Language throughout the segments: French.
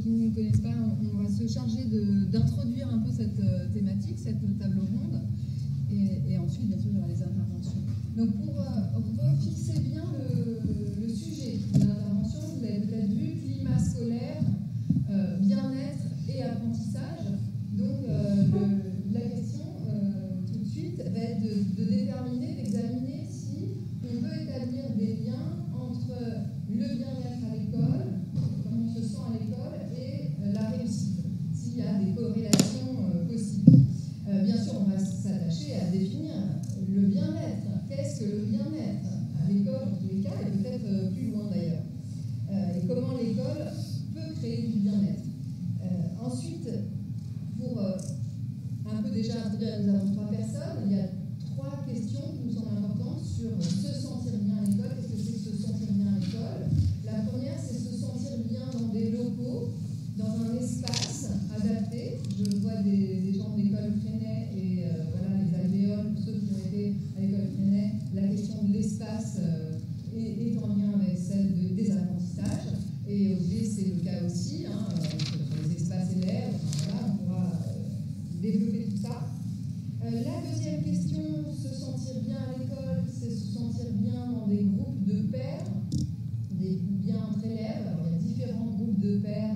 qui ne nous connaissent pas, on va se charger d'introduire un peu cette thématique, cette table ronde, et ensuite, bien sûr, il y aura les interventions. Donc, pour fixer bien le sujet de l'intervention, vous avez peut-être vu climat scolaire, bien-être et apprentissage. Donc, la question, tout de suite, va être de déterminer, d'examiner si on peut établir des liens entre le bien-être à l'école, comment on se sent à l'école, et la réussite, s'il y a des corrélations possibles. Bien sûr, on va s'attacher à définir le bien-être. Qu'est-ce que le bien-être à l'école, en tous les cas, et peut-être plus loin d'ailleurs. Et comment l'école peut créer du bien-être. Ensuite, pour un peu déjà introduire, nous avons 3 personnes. Il y a 3 questions qui nous semblent importantes sur se sentir bien à l'école. Qu'est-ce que c'est que se sentir bien à l'école? La première, c'est se sentir bien dans des locaux, dans un espace adapté. Je vois des gens de l'école Freinet et voilà les alvéoles, pour ceux qui ont été à l'école Freinet. La question de l'espace est en lien avec celle des apprentissages. Et au B, c'est le cas aussi, les espaces élèves. Voilà, on pourra développer tout ça. La deuxième question, se sentir bien à l'école, c'est se sentir bien dans des groupes de pairs, bien entre élèves. Alors, il y a différents groupes de pairs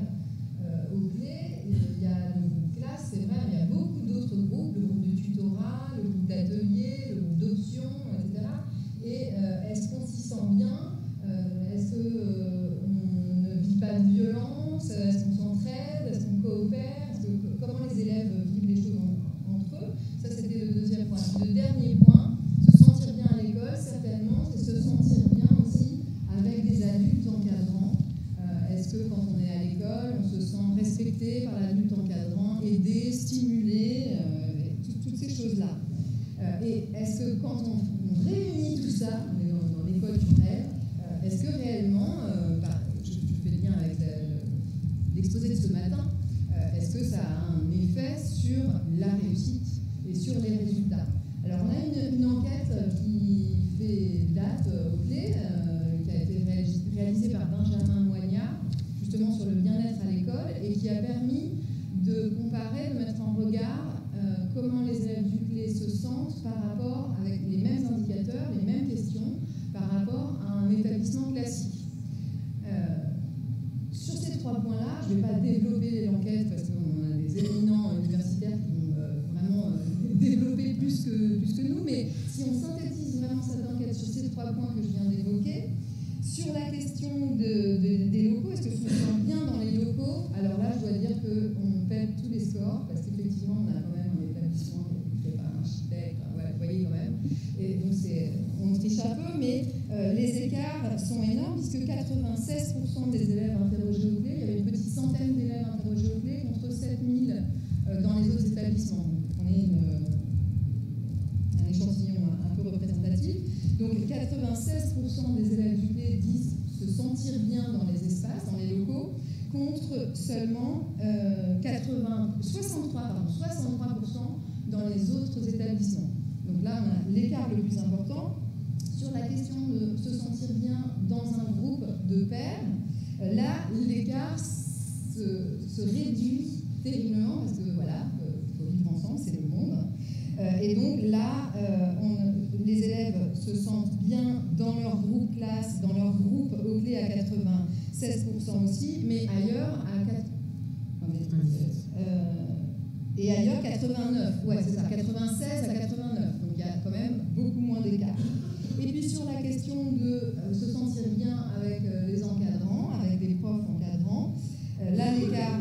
au clé. Il y a le groupe classe, c'est vrai, mais il y a beaucoup d'autres groupes, le groupe de tutorat, le groupe d'atelier, le groupe d'options, etc. Et est-ce qu'on s'y sent bien? Est-ce qu'on ne vit pas de violence? Est-ce qu'on s'entraide? Est-ce qu'on coopère? Comment les élèves vivent les choses entre eux? Ça, c'était le deuxième point. Le dernier point, se sentir bien à l'école, certainement, c'est se sentir bien aussi avec des adultes encadrants. Est-ce que quand on est à l'école, on se sent respecté par l'adulte encadrant, aidé, stimulé, toutes ces choses-là? Et est-ce que quand on réunit tout ça, on est dans l'école du rêve, est-ce que réellement, je fais le lien avec l'exposé de ce matin, est-ce que ça a un effet sur la réussite et sur les résultats? Alors, on a une enquête qui fait date au clé, qui a été réalisée par Benjamin Moignard, justement sur le bien-être à l'école, et qui a permis de comparer, de mettre en regard comment les élèves du clé se sentent par rapport, avec les mêmes indicateurs, les mêmes questions, par rapport à un établissement classique. Sur ces 3 points-là, je ne vais pas développer l'enquête parce qu'on a des éminents universitaires qui vont vraiment développer plus que nous, mais si on synthétise vraiment cette enquête sur ces 3 points que je viens d'évoquer, sur la question des locaux, est-ce que je me sens bien dans les locaux? Alors là, je dois dire qu'on pète tous les scores, parce qu'effectivement, on a quand même un établissement qui n'est pas un architecte, vous voyez quand même, et donc on triche un peu, mais les écarts sont énormes, puisque 96% des élèves interrogés au clé, il y avait une petite centaine d'élèves interrogés au clé, contre 7000 dans les autres établissements. Donc, on est un échantillon un peu représentatif. Donc 96% des élèves du clé disent se sentir bien dans les espaces, dans les locaux, contre seulement 63% dans les autres établissements. Donc là, on a l'écart le plus important. Sur la question de se sentir bien dans un groupe de pairs, là, l'écart se réduit terriblement, parce que voilà, il faut vivre ensemble, c'est le monde. Et donc là, les élèves se sentent bien dans leur groupe classe, dans leur groupe au clé à 96% aussi, mais ailleurs à 4... et ailleurs 89, ouais c'est ça, 96 à 89, donc il y a quand même beaucoup moins d'écart. Et puis sur la question de se sentir bien avec les encadrants, avec les profs encadrants, là l'écart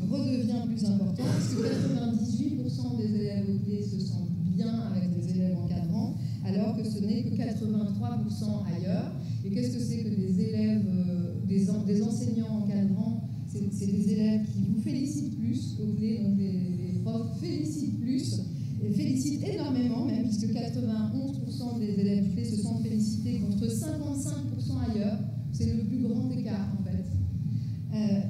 redevient plus important, parce que 98% des élèves au clé se sentent bien avec les élèves encadrants, alors que ce n'est que 83% ailleurs. Et qu'est-ce que c'est que des élèves, des enseignants encadrants? C'est des élèves qui vous félicitent plus au clé, donc les profs félicitent plus, et félicitent énormément même, puisque 91% des élèves du clé se sentent félicités contre 55% ailleurs. C'est le plus grand écart en fait.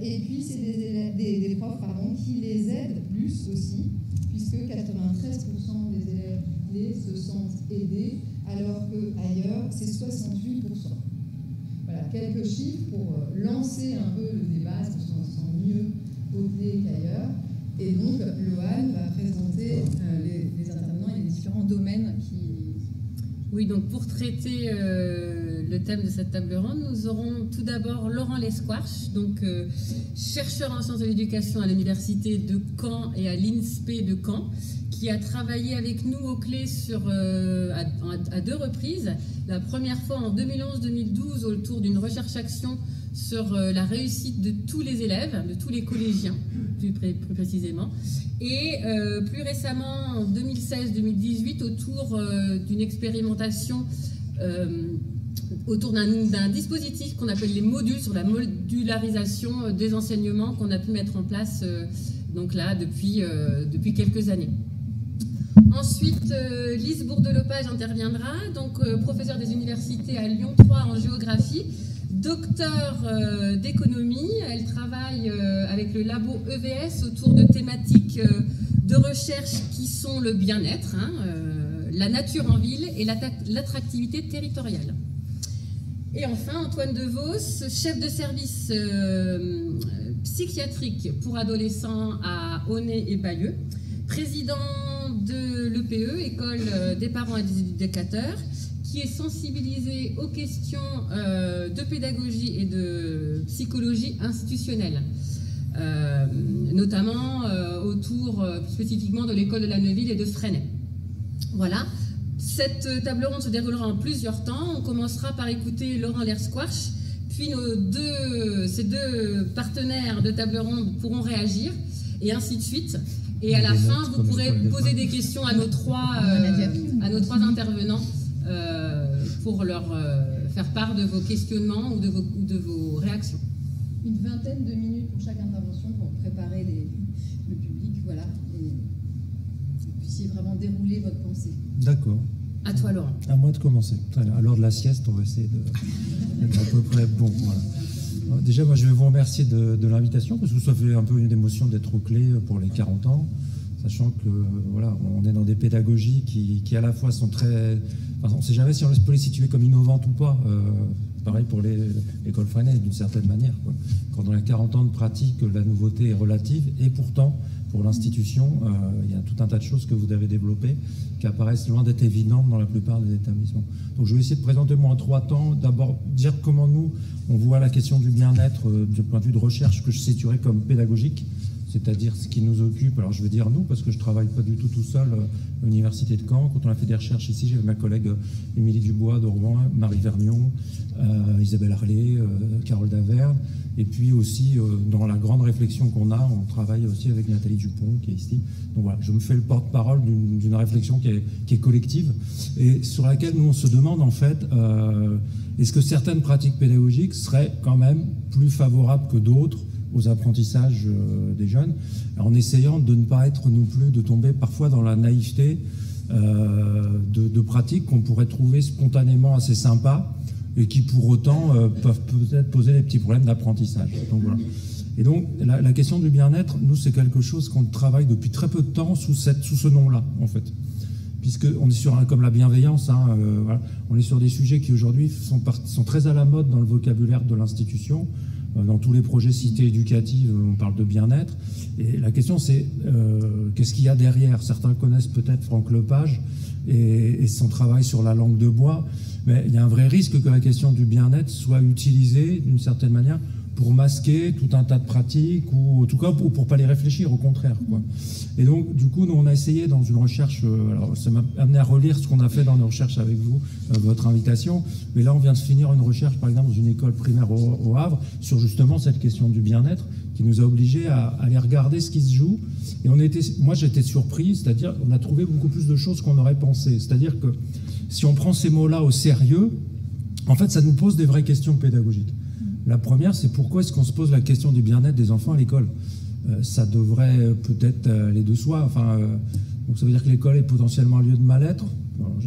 Et puis c'est des profs qui les aident plus aussi, puisque 93% des élèves du clé se sentent aidés, alors qu'ailleurs c'est 68%. Voilà, quelques chiffres pour lancer un peu le débat, est-ce qu'on se sent mieux Oui, donc pour traiter le thème de cette table ronde, nous aurons tout d'abord Laurent Lesquarche, donc chercheur en sciences de l'éducation à l'université de Caen et à l'INSPE de Caen, qui a travaillé avec nous aux clés à 2 reprises. La première fois en 2011-2012 autour d'une recherche-action sur la réussite de tous les élèves, de tous les collégiens, plus précisément. Et plus récemment, en 2016-2018, autour d'une expérimentation autour d'un dispositif qu'on appelle les modules, sur la modularisation des enseignements qu'on a pu mettre en place donc là, depuis quelques années. Ensuite, Lise Bourdelopage interviendra, donc professeure des universités à Lyon 3 en géographie, docteur d'économie. Elle travaille avec le labo EVS autour de thématiques de recherche qui sont le bien-être, la nature en ville et l'attractivité territoriale. Et enfin, Antoine Devos, chef de service psychiatrique pour adolescents à Aunay et Bayeux, président de l'EPE, École des parents et des éducateurs, qui est sensibilisé aux questions de pédagogie et de psychologie institutionnelle, notamment autour spécifiquement de l'école de la Neuville et de Fresnay. Voilà. Cette table ronde se déroulera en plusieurs temps. On commencera par écouter Laurent Lesquarche, puis ces deux partenaires de table ronde pourront réagir, et ainsi de suite. Et à la fin, vous pourrez poser des questions à nos trois intervenants pour leur faire part de vos questionnements ou de vos réactions. Une vingtaine de minutes pour chaque intervention pour préparer le public, voilà, et que vous puissiez vraiment dérouler votre pensée. D'accord. À toi, Laurent. À moi de commencer. À l'heure de la sieste, on va essayer d'être à peu près bon. Voilà. Déjà, moi, je vais vous remercier de l'invitation, parce que ça fait un peu une émotion d'être aux clés pour les 40 ans, sachant que voilà, on est dans des pédagogies qui à la fois sont très... Enfin, on ne sait jamais si on peut les situer comme innovantes ou pas. Pareil pour l'école Fresnay, d'une certaine manière, quoi. Quand on a 40 ans de pratique, la nouveauté est relative, et pourtant, pour l'institution, il y a tout un tas de choses que vous avez développées qui apparaissent loin d'être évidentes dans la plupart des établissements. Donc je vais essayer de présenter moi en 3 temps. D'abord, dire comment nous, on voit la question du bien-être du point de vue de recherche que je situerais comme pédagogique, c'est-à-dire ce qui nous occupe. Alors je vais dire nous, parce que je ne travaille pas du tout seul à l'université de Caen. Quand on a fait des recherches ici, j'avais ma collègue Émilie Dubois de Rouen, Marie Vergnon, Isabelle Harlet, Carole Daverne. Et puis aussi, dans la grande réflexion qu'on a, on travaille aussi avec Nathalie Dupont, qui est ici. Donc voilà, je me fais le porte-parole d'une réflexion qui est collective, et sur laquelle nous, on se demande, en fait, est-ce que certaines pratiques pédagogiques seraient quand même plus favorables que d'autres aux apprentissages des jeunes, en essayant de ne pas être non plus, de tomber parfois dans la naïveté de pratiques qu'on pourrait trouver spontanément assez sympas, et qui pour autant peuvent peut-être poser des petits problèmes d'apprentissage. Donc voilà. Et donc la question du bien-être, nous, c'est quelque chose qu'on travaille depuis très peu de temps sous ce nom-là, en fait. Puisqu'on est sur, comme la bienveillance, voilà, on est sur des sujets qui aujourd'hui sont très à la mode dans le vocabulaire de l'institution. Dans tous les projets cités éducatives, on parle de bien-être. Et la question, c'est qu'est-ce qu'il y a derrière? Certains connaissent peut-être Franck Lepage et son travail sur la langue de bois, mais il y a un vrai risque que la question du bien-être soit utilisée d'une certaine manière pour masquer tout un tas de pratiques, ou en tout cas pour pas les réfléchir, au contraire, quoi. Et donc, du coup, nous, on a essayé dans une recherche, alors ça m'a amené à relire ce qu'on a fait dans nos recherches avec vous, votre invitation, mais là, on vient de finir une recherche, par exemple, dans une école primaire au Havre, sur justement cette question du bien-être, qui nous a obligés à aller regarder ce qui se joue. Et moi, j'étais surpris, c'est-à-dire, on a trouvé beaucoup plus de choses qu'on aurait pensé. C'est-à-dire que si on prend ces mots-là au sérieux, en fait, ça nous pose des vraies questions pédagogiques. La première, c'est pourquoi est-ce qu'on se pose la question du bien-être des enfants à l'école? Ça devrait peut-être aller de soi. Enfin, donc ça veut dire que l'école est potentiellement un lieu de mal-être.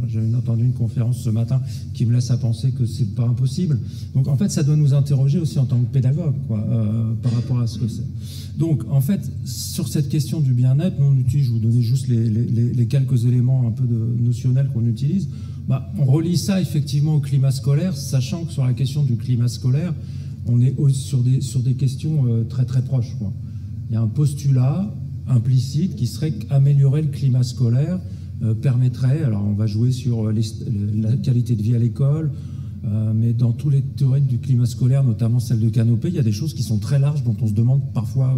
J'ai entendu une conférence ce matin qui me laisse à penser que c'est pas impossible. Donc en fait, ça doit nous interroger aussi en tant que pédagogue, quoi, par rapport à ce que c'est. Donc en fait, sur cette question du bien-être, nous on utilise, je vous donnais juste les quelques éléments un peu notionnels qu'on utilise. On relie ça effectivement au climat scolaire, sachant que sur la question du climat scolaire, on est sur des questions très très proches, quoi. Il y a un postulat implicite qui serait qu'améliorer le climat scolaire permettrait, alors on va jouer sur la qualité de vie à l'école, mais dans tous les théories du climat scolaire, notamment celle de Canopé, il y a des choses qui sont très larges dont on se demande parfois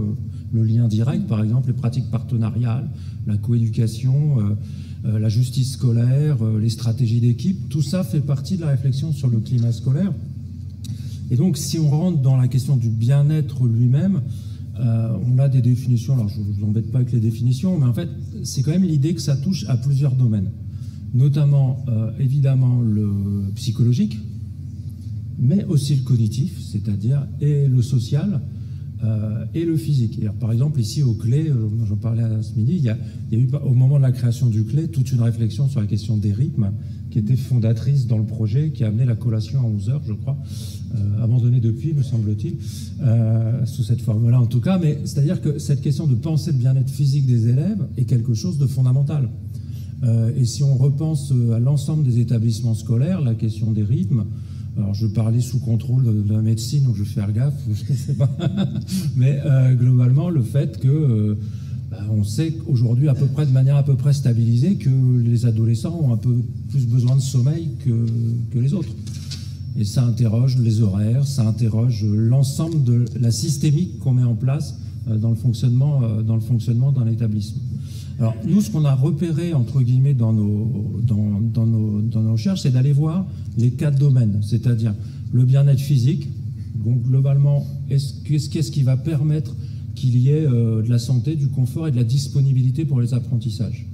le lien direct, par exemple les pratiques partenariales, la coéducation, la justice scolaire, les stratégies d'équipe, tout ça fait partie de la réflexion sur le climat scolaire. Et donc si on rentre dans la question du bien-être lui-même, on a des définitions, alors je ne vous embête pas avec les définitions, mais en fait c'est quand même l'idée que ça touche à plusieurs domaines, notamment évidemment le psychologique, mais aussi le cognitif, c'est-à-dire et le social et le physique. Et alors, par exemple, ici au CLE, j'en parlais ce midi, il y a eu au moment de la création du CLE toute une réflexion sur la question des rythmes qui était fondatrice dans le projet, qui a amené la collation à 11h, je crois, abandonnée depuis, me semble-t-il, sous cette forme-là en tout cas. Mais c'est-à-dire que cette question de penser le bien-être physique des élèves est quelque chose de fondamental. Et si on repense à l'ensemble des établissements scolaires, la question des rythmes, alors je parlais sous contrôle de la médecine, donc je vais faire gaffe, je ne sais pas, mais globalement le fait que on sait aujourd'hui de manière à peu près stabilisée que les adolescents ont un peu plus besoin de sommeil que les autres. Et ça interroge les horaires, ça interroge l'ensemble de la systémique qu'on met en place dans le fonctionnement d'un établissement. Alors nous, ce qu'on a repéré entre guillemets dans nos recherches, c'est d'aller voir les 4 domaines, c'est-à-dire le bien-être physique. Donc globalement, qu'est-ce qui va permettre qu'il y ait de la santé, du confort et de la disponibilité pour les apprentissages.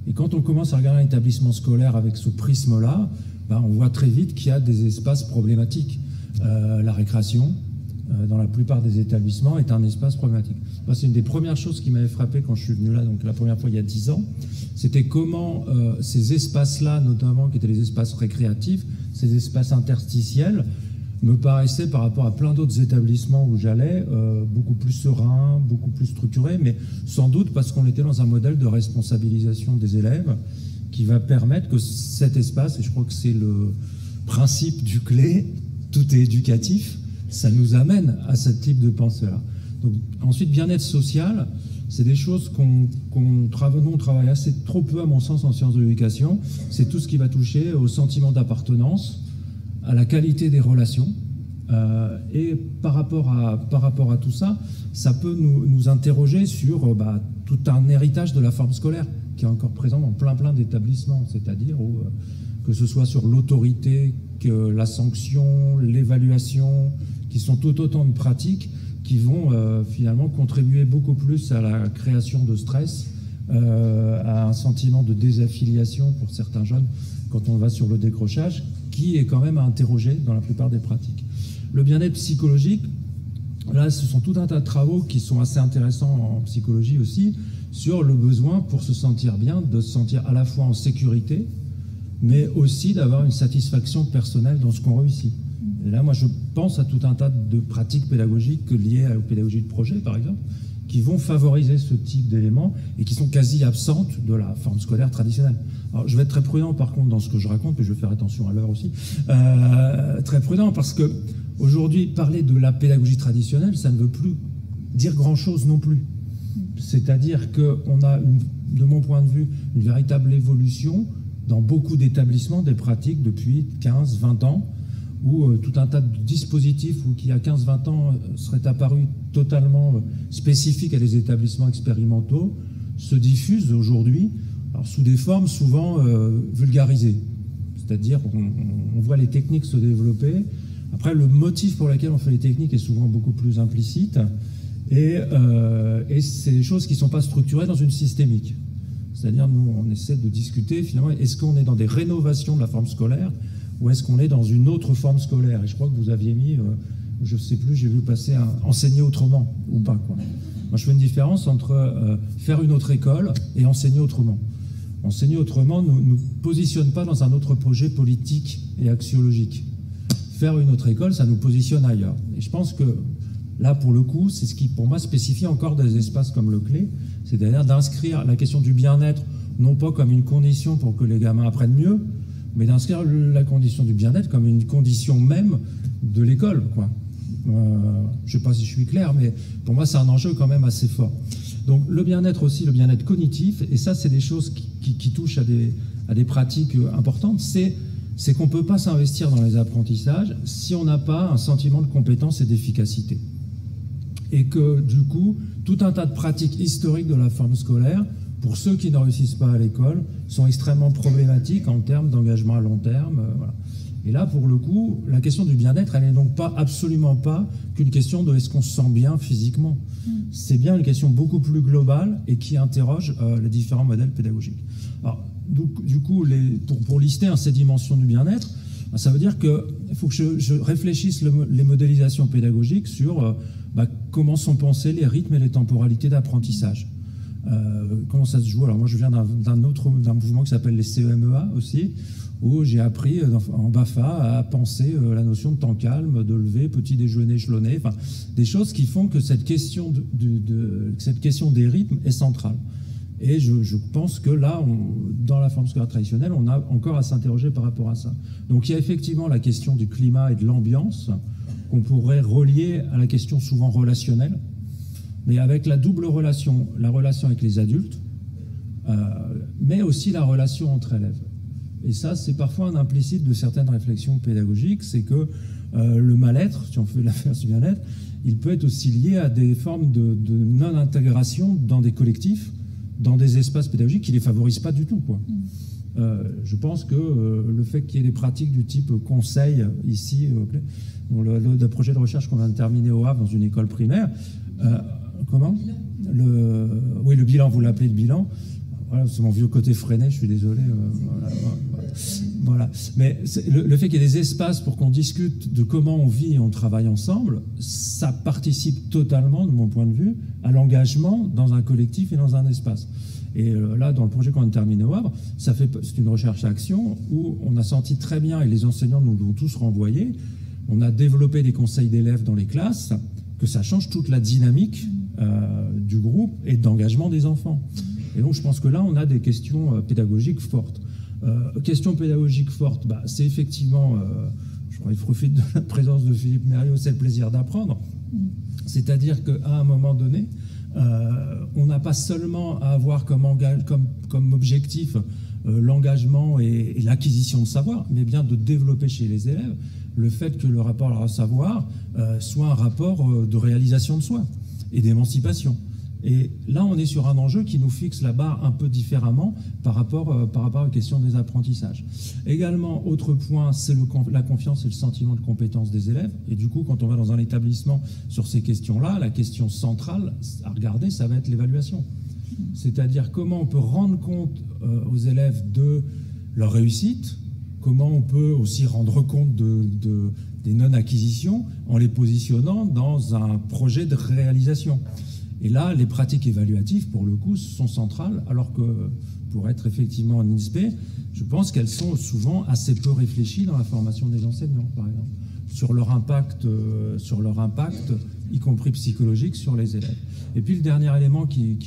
Et quand on commence à regarder un établissement scolaire avec ce prisme-là, on voit très vite qu'il y a des espaces problématiques. La récréation, dans la plupart des établissements, est un espace problématique. C'est une des premières choses qui m'avait frappé quand je suis venu là, donc la première fois il y a 10 ans, c'était comment ces espaces-là, notamment qui étaient les espaces récréatifs, ces espaces interstitiels, me paraissaient par rapport à plein d'autres établissements où j'allais, beaucoup plus sereins, beaucoup plus structurés, mais sans doute parce qu'on était dans un modèle de responsabilisation des élèves qui va permettre que cet espace, et je crois que c'est le principe du CLE, tout est éducatif, ça nous amène à ce type de pensée-là. Donc, ensuite, bien-être social, c'est des choses qu'on travaille assez trop peu, à mon sens, en sciences de l'éducation. C'est tout ce qui va toucher au sentiment d'appartenance, à la qualité des relations. Et par rapport à tout ça, ça peut nous interroger sur tout un héritage de la forme scolaire qui est encore présent dans plein d'établissements, c'est-à-dire que ce soit sur l'autorité, que la sanction, l'évaluation, qui sont tout autant de pratiques qui vont finalement contribuer beaucoup plus à la création de stress, à un sentiment de désaffiliation pour certains jeunes quand on va sur le décrochage, qui est quand même à interroger dans la plupart des pratiques. Le bien-être psychologique, là, ce sont tout un tas de travaux qui sont assez intéressants en psychologie aussi, sur le besoin pour se sentir bien, de se sentir à la fois en sécurité, mais aussi d'avoir une satisfaction personnelle dans ce qu'on réussit. Et là, moi, je pense à tout un tas de pratiques pédagogiques liées aux pédagogies de projet, par exemple, qui vont favoriser ce type d'éléments et qui sont quasi absentes de la forme scolaire traditionnelle. Alors, je vais être très prudent, par contre, dans ce que je raconte, mais je vais faire attention à l'heure aussi. Très prudent, parce que aujourd'hui, parler de la pédagogie traditionnelle, ça ne veut plus dire grand-chose non plus. C'est-à-dire qu'on a, de mon point de vue, une véritable évolution dans beaucoup d'établissements des pratiques depuis 15, 20 ans, où tout un tas de dispositifs qui, il y a 15-20 ans, seraient apparus totalement spécifiques à des établissements expérimentaux, se diffusent aujourd'hui, alors sous des formes souvent vulgarisées. C'est-à-dire qu'on voit les techniques se développer. Après, le motif pour lequel on fait les techniques est souvent beaucoup plus implicite, et c'est des choses qui ne sont pas structurées dans une systémique. C'est-à-dire, nous, on essaie de discuter, finalement, est-ce qu'on est dans des rénovations de la forme scolaire, ou est-ce qu'on est dans une autre forme scolaire? Et je crois que vous aviez mis, je ne sais plus, j'ai vu passer enseigner autrement, ou pas, quoi. Moi, je fais une différence entre faire une autre école et enseigner autrement. Enseigner autrement ne nous positionne pas dans un autre projet politique et axiologique. Faire une autre école, ça nous positionne ailleurs. Et je pense que là, pour le coup, c'est ce qui, pour moi, spécifie encore des espaces comme le CLE, c'est-à-dire d'inscrire la question du bien-être, non pas comme une condition pour que les gamins apprennent mieux, mais d'inscrire la condition du bien-être comme une condition même de l'école, quoi. Je ne sais pas si je suis clair, mais pour moi, c'est un enjeu quand même assez fort. Donc le bien-être aussi, le bien-être cognitif, et ça c'est des choses qui touchent à des pratiques importantes, c'est qu'on ne peut pas s'investir dans les apprentissages si on n'a pas un sentiment de compétence et d'efficacité. Et que du coup, tout un tas de pratiques historiques de la forme scolaire, pour ceux qui ne réussissent pas à l'école, sont extrêmement problématiques en termes d'engagement à long terme. Voilà. Et là, pour le coup, la question du bien-être, elle n'est donc absolument pas qu'une question de est-ce qu'on se sent bien physiquement. C'est bien une question beaucoup plus globale et qui interroge les différents modèles pédagogiques. Alors, du coup, pour lister ces dimensions du bien-être, ça veut dire qu'il faut que je réfléchisse les modélisations pédagogiques sur comment sont pensés les rythmes et les temporalités d'apprentissage. Comment ça se joue? Alors moi, je viens d'un mouvement qui s'appelle les CEMEA aussi, où j'ai appris en BAFA à penser la notion de temps calme, de lever, petit déjeuner échelonné, enfin, des choses qui font que cette question des rythmes est centrale. Et je pense que là, dans la forme scolaire traditionnelle, on a encore à s'interroger par rapport à ça. Donc il y a effectivement la question du climat et de l'ambiance qu'on pourrait relier à la question souvent relationnelle, mais avec la double relation, la relation avec les adultes, mais aussi la relation entre élèves. Et ça, c'est parfois un implicite de certaines réflexions pédagogiques, c'est que le mal-être, si on fait l'affaire du bien-être, il peut être aussi lié à des formes de non-intégration dans des collectifs, dans des espaces pédagogiques qui ne les favorisent pas du tout, quoi. Je pense que le fait qu'il y ait des pratiques du type conseil ici, le projet de recherche qu'on vient de terminer au Havre dans une école primaire, comment ? Oui, le bilan, vous l'appelez le bilan. Voilà, c'est mon vieux côté freiné, je suis désolé. Voilà. Mais le fait qu'il y ait des espaces pour qu'on discute de comment on vit et on travaille ensemble, ça participe totalement, de mon point de vue, à l'engagement dans un collectif et dans un espace. Et là, dans le projet qu'on vient de terminer au Havre, c'est une recherche à action où on a senti très bien, et les enseignants nous l'ont tous renvoyé, on a développé des conseils d'élèves dans les classes, que ça change toute la dynamique du groupe et d'engagement des enfants. Et donc, je pense que là, on a des questions pédagogiques fortes. Question pédagogique forte, c'est effectivement, je crois qu'il profite de la présence de Philippe Mériot, c'est le plaisir d'apprendre. C'est-à-dire qu'à un moment donné, on n'a pas seulement à avoir comme objectif l'engagement et l'acquisition de savoir, mais bien de développer chez les élèves le fait que le rapport à savoir soit un rapport de réalisation de soi et d'émancipation. Et là, on est sur un enjeu qui nous fixe la barre un peu différemment par rapport à la question des apprentissages. Également, autre point, c'est la confiance et le sentiment de compétence des élèves. Et du coup, quand on va dans un établissement sur ces questions-là, la question centrale à regarder, ça va être l'évaluation. C'est-à-dire comment on peut rendre compte aux élèves de leur réussite, comment on peut aussi rendre compte des non-acquisitions en les positionnant dans un projet de réalisation. Et là, les pratiques évaluatives, pour le coup, sont centrales, alors que pour être effectivement en INSPE, je pense qu'elles sont souvent assez peu réfléchies dans la formation des enseignants, par exemple, sur leur impact, y compris psychologique, sur les élèves. Et puis le dernier élément qui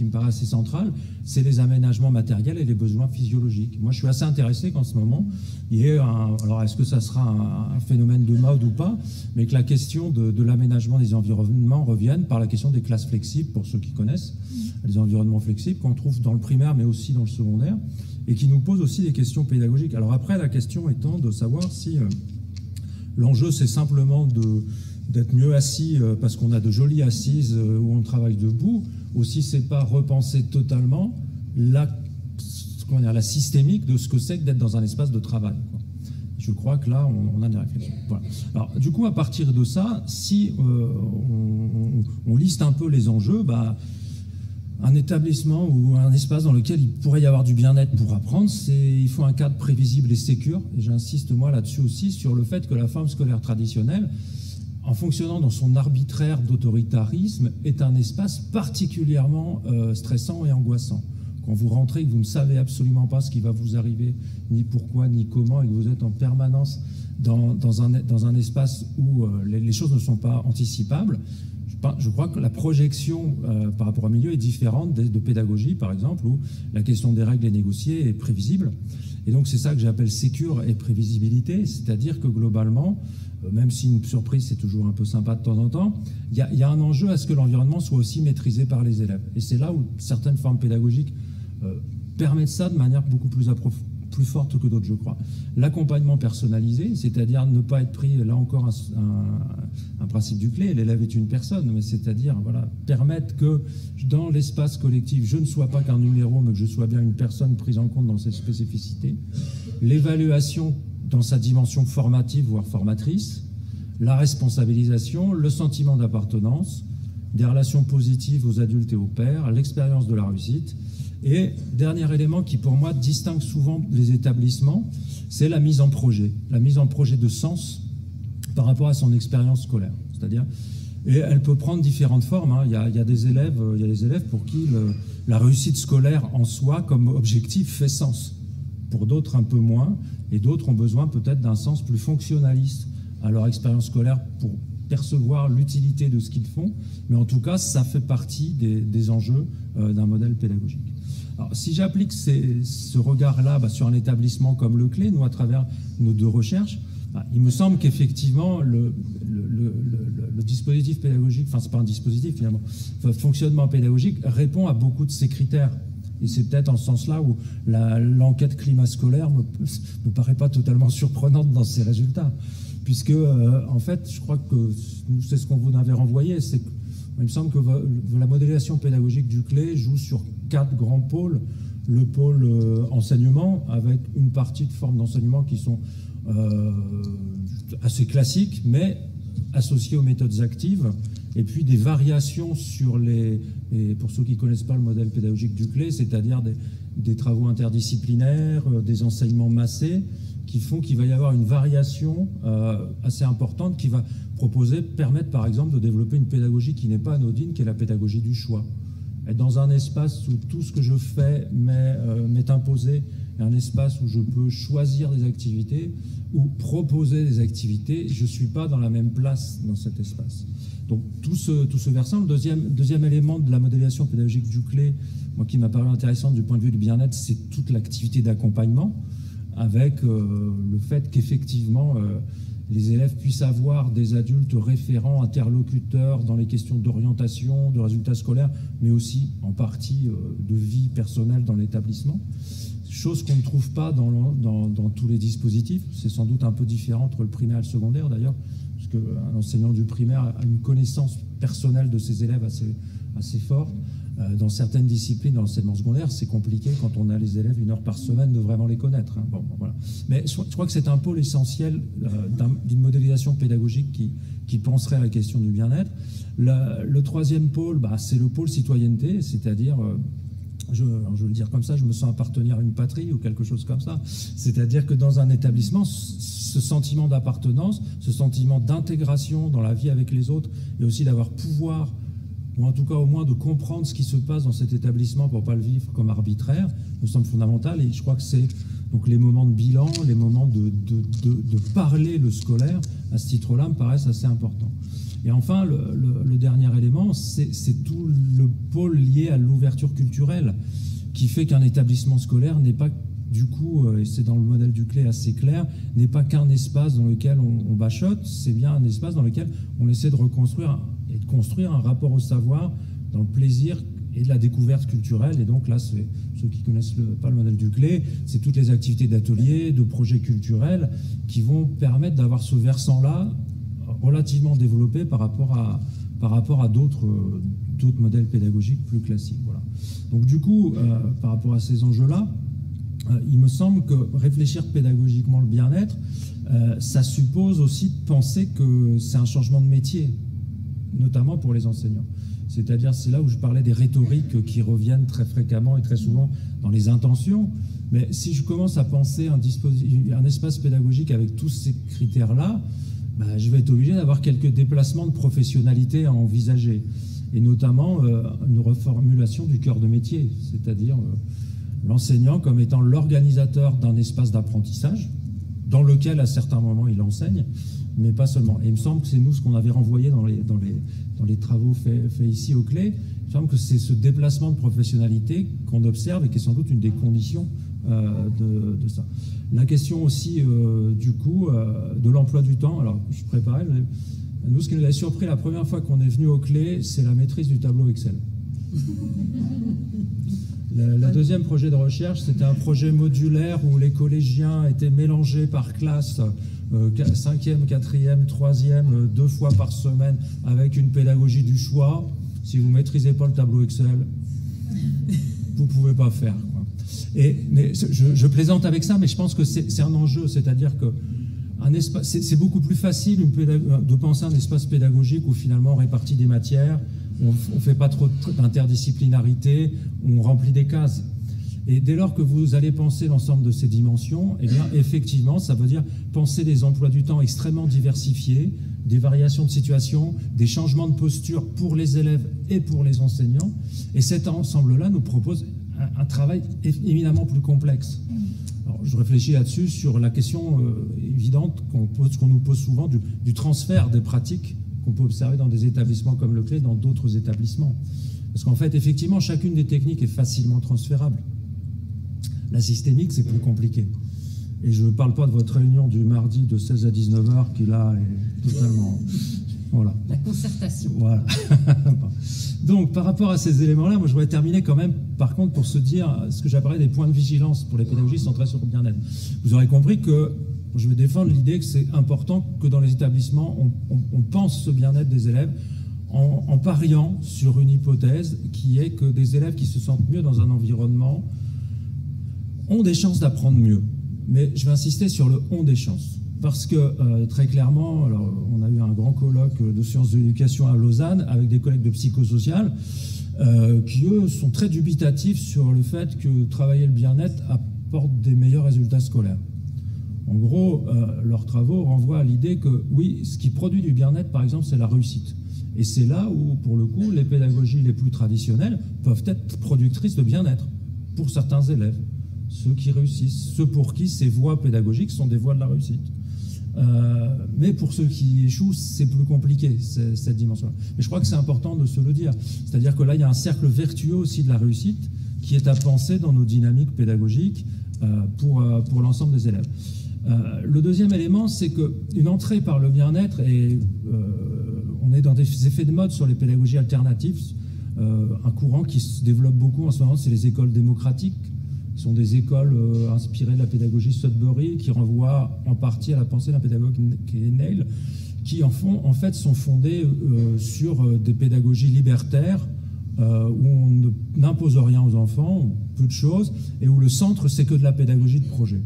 me paraît assez central, c'est les aménagements matériels et les besoins physiologiques. Moi, je suis assez intéressé qu'en ce moment, il y ait alors est-ce que ça sera un phénomène de mode ou pas, mais que la question de l'aménagement des environnements revienne par la question des classes flexibles, pour ceux qui connaissent, les environnements flexibles qu'on trouve dans le primaire, mais aussi dans le secondaire, et qui nous posent aussi des questions pédagogiques. Alors après, la question étant de savoir si l'enjeu, c'est simplement d'être mieux assis parce qu'on a de jolies assises où on travaille debout, ou si c'est pas repenser totalement la systémique de ce que c'est que d'être dans un espace de travail, quoi. Je crois que là, on a des réflexions. Voilà. Alors, du coup, à partir de ça, si on liste un peu les enjeux, un établissement ou un espace dans lequel il pourrait y avoir du bien-être pour apprendre, il faut un cadre prévisible et sécure. Et j'insiste, moi, là-dessus aussi, sur le fait que la forme scolaire traditionnelle, en fonctionnant dans son arbitraire d'autoritarisme, est un espace particulièrement stressant et angoissant. Quand vous rentrez et que vous ne savez absolument pas ce qui va vous arriver, ni pourquoi, ni comment, et que vous êtes en permanence dans un espace où les choses ne sont pas anticipables, je je crois que la projection par rapport au milieu est différente de pédagogie, par exemple, où la question des règles est négociée et prévisible. Et donc c'est ça que j'appelle sécure et prévisibilité, c'est-à-dire que globalement, même si une surprise c'est toujours un peu sympa de temps en temps, il y a un enjeu à ce que l'environnement soit aussi maîtrisé par les élèves. Et c'est là où certaines formes pédagogiques permettent ça de manière beaucoup plus forte que d'autres, je crois. L'accompagnement personnalisé, c'est-à-dire ne pas être pris, là encore, un principe du clé, l'élève est une personne, mais c'est-à-dire voilà, permettre que dans l'espace collectif, je ne sois pas qu'un numéro, mais que je sois bien une personne prise en compte dans ses spécificités. L'évaluation dans sa dimension formative, voire formatrice, la responsabilisation, le sentiment d'appartenance, des relations positives aux adultes et aux pairs, l'expérience de la réussite. Et dernier élément qui, pour moi, distingue souvent les établissements, c'est la mise en projet de sens par rapport à son expérience scolaire. C'est-à-dire, et elle peut prendre différentes formes. Hein. Il y a des élèves pour qui la réussite scolaire en soi, comme objectif, fait sens. Pour d'autres, un peu moins. Et d'autres ont besoin peut-être d'un sens plus fonctionnaliste à leur expérience scolaire pour percevoir l'utilité de ce qu'ils font. Mais en tout cas, ça fait partie des enjeux d'un modèle pédagogique. Alors, si j'applique ce regard-là sur un établissement comme le Clé, nous, à travers nos 2 recherches, il me semble qu'effectivement, le dispositif pédagogique, enfin, c'est pas un dispositif finalement, le fonctionnement pédagogique répond à beaucoup de ces critères. Et c'est peut-être en ce sens-là où l'enquête climat scolaire me paraît pas totalement surprenante dans ses résultats. Puisque, en fait, je crois que c'est ce qu'on vous avait renvoyé, c'est que il me semble que la modélisation pédagogique du Clé joue sur 4 grands pôles. Le pôle enseignement, avec une partie de formes d'enseignement qui sont assez classiques, mais associées aux méthodes actives, et puis des variations sur et pour ceux qui ne connaissent pas le modèle pédagogique du Clé, c'est-à-dire des travaux interdisciplinaires, des enseignements massés, qui font qu'il va y avoir une variation assez importante qui va permettre par exemple de développer une pédagogie qui n'est pas anodine, qui est la pédagogie du choix. Être dans un espace où tout ce que je fais m'est imposé, et un espace où je peux choisir des activités ou proposer des activités, je ne suis pas dans la même place dans cet espace. Donc tout ce versant, le deuxième élément de la modélisation pédagogique du Clé, moi, qui m'a paru intéressant du point de vue du bien-être, c'est toute l'activité d'accompagnement, avec le fait qu'effectivement les élèves puissent avoir des adultes référents, interlocuteurs dans les questions d'orientation, de résultats scolaires, mais aussi en partie de vie personnelle dans l'établissement. Chose qu'on ne trouve pas dans tous les dispositifs. C'est sans doute un peu différent entre le primaire et le secondaire d'ailleurs, parce qu'un enseignant du primaire a une connaissance personnelle de ses élèves assez forte. Dans certaines disciplines, dans l'enseignement secondaire, c'est compliqué quand on a les élèves 1 heure par semaine de vraiment les connaître. Hein. Bon, voilà. Mais je crois que c'est un pôle essentiel d'une modélisation pédagogique qui penserait à la question du bien-être. Le troisième pôle, c'est le pôle citoyenneté, c'est-à-dire, je vais le dire comme ça, je me sens appartenir à une patrie ou quelque chose comme ça. C'est-à-dire que dans un établissement, ce sentiment d'appartenance, ce sentiment d'intégration dans la vie avec les autres et aussi d'avoir pouvoir, ou en tout cas au moins de comprendre ce qui se passe dans cet établissement pour ne pas le vivre comme arbitraire, me semble fondamental. Et je crois que c'est donc les moments de bilan, les moments de parler le scolaire, à ce titre-là, me paraissent assez importants. Et enfin, le dernier élément, c'est tout le pôle lié à l'ouverture culturelle, qui fait qu'un établissement scolaire n'est pas, du coup, et c'est dans le modèle du Clé assez clair, n'est pas qu'un espace dans lequel on bachote, c'est bien un espace dans lequel on essaie de reconstruire et de construire un rapport au savoir dans le plaisir et de la découverte culturelle. Et donc là, ceux qui connaissent pas le modèle du Clé, c'est toutes les activités d'ateliers, de projets culturels qui vont permettre d'avoir ce versant-là relativement développé par rapport à d'autres modèles pédagogiques plus classiques. Voilà. Donc du coup, par rapport à ces enjeux-là, il me semble que réfléchir pédagogiquement le bien-être, ça suppose aussi de penser que c'est un changement de métier, notamment pour les enseignants. C'est-à-dire, c'est là où je parlais des rhétoriques qui reviennent très fréquemment et très souvent dans les intentions. Mais si je commence à penser un espace pédagogique avec tous ces critères-là, je vais être obligé d'avoir quelques déplacements de professionnalité à envisager. Et notamment une reformulation du cœur de métier, c'est-à-dire l'enseignant comme étant l'organisateur d'un espace d'apprentissage dans lequel, à certains moments, il enseigne, mais pas seulement. Et il me semble que c'est nous ce qu'on avait renvoyé dans les travaux faits ici au CLE. Il me semble que c'est ce déplacement de professionnalité qu'on observe et qui est sans doute une des conditions de ça. La question aussi du coup de l'emploi du temps. Alors je préparais, nous ce qui nous a surpris la première fois qu'on est venu au CLE, c'est la maîtrise du tableau Excel. Le deuxième projet de recherche, c'était un projet modulaire où les collégiens étaient mélangés par classe, 5e, 4e, 3e, 2 fois par semaine, avec une pédagogie du choix. Si vous ne maîtrisez pas le tableau Excel, vous ne pouvez pas faire, quoi. Mais je plaisante avec ça, mais je pense que c'est un enjeu, c'est-à-dire que c'est beaucoup plus facile de penser un espace pédagogique où finalement on répartit des matières, on ne fait pas trop d'interdisciplinarité, on remplit des cases. Et dès lors que vous allez penser l'ensemble de ces dimensions, eh bien, effectivement, ça veut dire penser des emplois du temps extrêmement diversifiés, des variations de situation, des changements de posture pour les élèves et pour les enseignants. Et cet ensemble-là nous propose un travail éminemment plus complexe. Alors, je réfléchis là-dessus sur la question évidente qu'on nous pose souvent du transfert des pratiques qu'on peut observer dans des établissements comme le CLE et dans d'autres établissements. Parce qu'en fait, effectivement, chacune des techniques est facilement transférable. La systémique, c'est plus compliqué. Et je ne parle pas de votre réunion du mardi de 16 à 19h qui, là, est totalement... Voilà. La concertation. Voilà. Donc, par rapport à ces éléments-là, moi, je voudrais terminer quand même, par contre, pour se dire ce que j'appellerais des points de vigilance pour les pédagogies centrées sur le bien-être. Vous aurez compris que je vais défendre l'idée que c'est important que dans les établissements, on pense ce bien-être des élèves en pariant sur une hypothèse qui est que des élèves qui se sentent mieux dans un environnement ont des chances d'apprendre mieux. Mais je vais insister sur le « ont des chances ». Parce que, très clairement, alors, on a eu un grand colloque de sciences de l'éducation à Lausanne avec des collègues de psychosocial qui, eux, sont très dubitatifs sur le fait que travailler le bien-être apporte des meilleurs résultats scolaires. En gros, leurs travaux renvoient à l'idée que, oui, ce qui produit du bien-être, par exemple, c'est la réussite. Et c'est là où, pour le coup, les pédagogies les plus traditionnelles peuvent être productrices de bien-être pour certains élèves, ceux qui réussissent, ceux pour qui ces voies pédagogiques sont des voies de la réussite. Mais pour ceux qui échouent, c'est plus compliqué, cette dimension-là. Mais je crois que c'est important de se le dire. C'est-à-dire que là, il y a un cercle vertueux aussi de la réussite qui est à penser dans nos dynamiques pédagogiques pour l'ensemble des élèves. Le deuxième élément, c'est qu'une entrée par le bien-être, et on est dans des effets de mode sur les pédagogies alternatives. Un courant qui se développe beaucoup en ce moment, c'est les écoles démocratiques, qui sont des écoles inspirées de la pédagogie Sudbury, qui renvoient en partie à la pensée d'un pédagogue qui est Neil, qui en fait sont fondées sur des pédagogies libertaires, où on n'impose rien aux enfants, peu de choses, et où le centre, c'est que de la pédagogie de projet.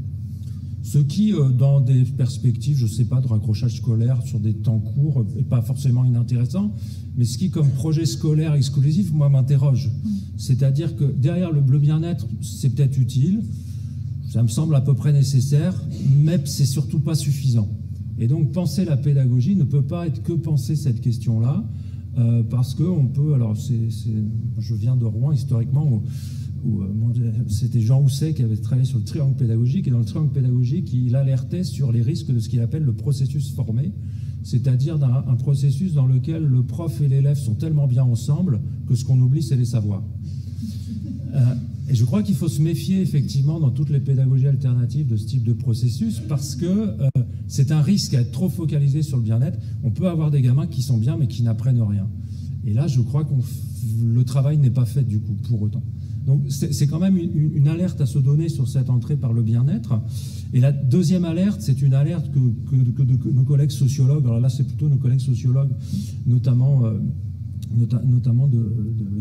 Ce qui, dans des perspectives, je ne sais pas, de raccrochage scolaire sur des temps courts, n'est pas forcément inintéressant, mais ce qui, comme projet scolaire exclusif, moi, m'interroge. C'est-à-dire que derrière le bien-être, c'est peut-être utile, ça me semble à peu près nécessaire, mais c'est surtout pas suffisant. Et donc, penser la pédagogie ne peut pas être que penser cette question-là, parce qu'on peut, alors je viens de Rouen historiquement, où c'était Jean Housset qui avait travaillé sur le triangle pédagogique, et dans le triangle pédagogique, il alertait sur les risques de ce qu'il appelle le processus formé, c'est-à-dire un processus dans lequel le prof et l'élève sont tellement bien ensemble que ce qu'on oublie, c'est les savoirs. Et je crois qu'il faut se méfier effectivement dans toutes les pédagogies alternatives de ce type de processus, parce que c'est un risque à être trop focalisé sur le bien-être. On peut avoir des gamins qui sont bien mais qui n'apprennent rien. Et là, je crois que le travail n'est pas fait du coup pour autant. Donc c'est quand même une alerte à se donner sur cette entrée par le bien-être. Et la deuxième alerte, c'est une alerte que nos collègues sociologues, alors là c'est plutôt nos collègues sociologues, notamment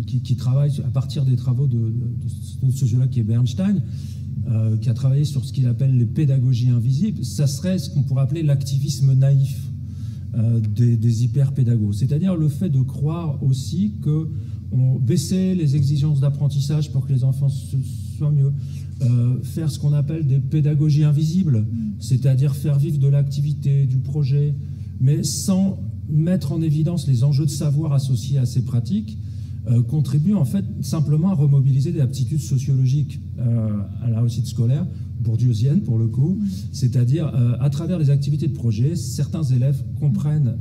qui travaillent à partir des travaux de notre sociologue qui est Bernstein, qui a travaillé sur ce qu'il appelle les pédagogies invisibles. Ça serait ce qu'on pourrait appeler l'activisme naïf des hyper-pédagogues. C'est-à-dire le fait de croire aussi que baisser les exigences d'apprentissage pour que les enfants soient mieux, faire ce qu'on appelle des pédagogies invisibles, c'est-à-dire faire vivre de l'activité, du projet, mais sans mettre en évidence les enjeux de savoir associés à ces pratiques, contribue en fait simplement à remobiliser des aptitudes sociologiques à la réussite scolaire bourdieusienne pour le coup, c'est-à-dire à travers les activités de projet, certains élèves comprennent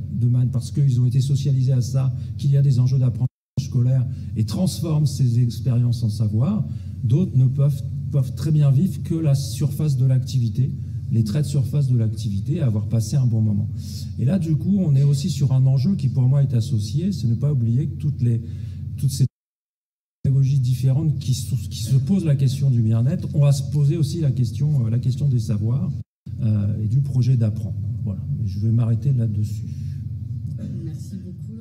parce qu'ils ont été socialisés à ça, qu'il y a des enjeux d'apprentissage scolaire et transforment ces expériences en savoir. D'autres ne peuvent très bien vivre que la surface de l'activité, les traits de surface de l'activité, avoir passé un bon moment. Et là, du coup, on est aussi sur un enjeu qui, pour moi, est associé, c'est ne pas oublier que toutes ces pédagogies différentes qui se posent la question du bien-être, on va se poser aussi la question des savoirs et du projet d'apprendre. Voilà, et je vais m'arrêter là-dessus. Merci beaucoup.